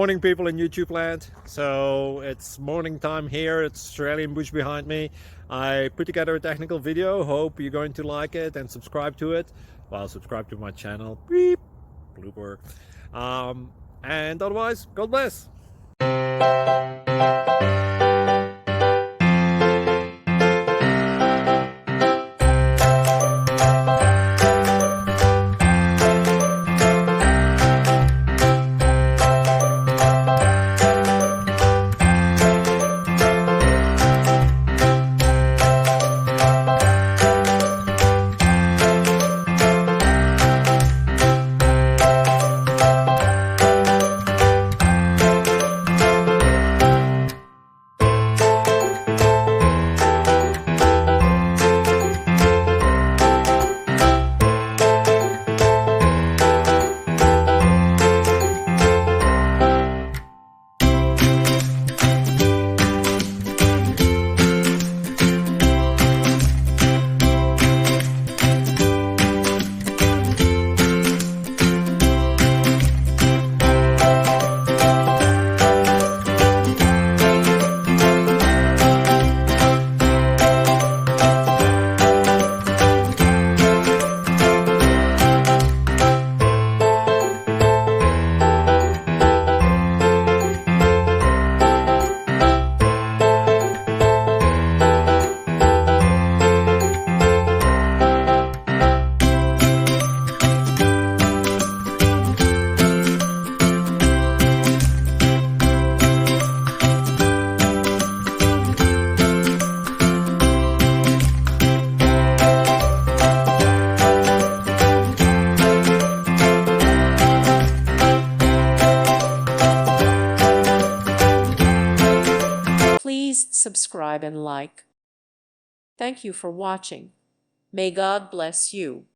Morning, people in YouTube land. So it's morning time here. It's Australian bush behind me. I put together a technical video. Hope you're going to like it and subscribe to it. Well, subscribe to my channel. Beep. Blooper. And otherwise, God bless. Please subscribe and like. Thank you for watching. May God bless you.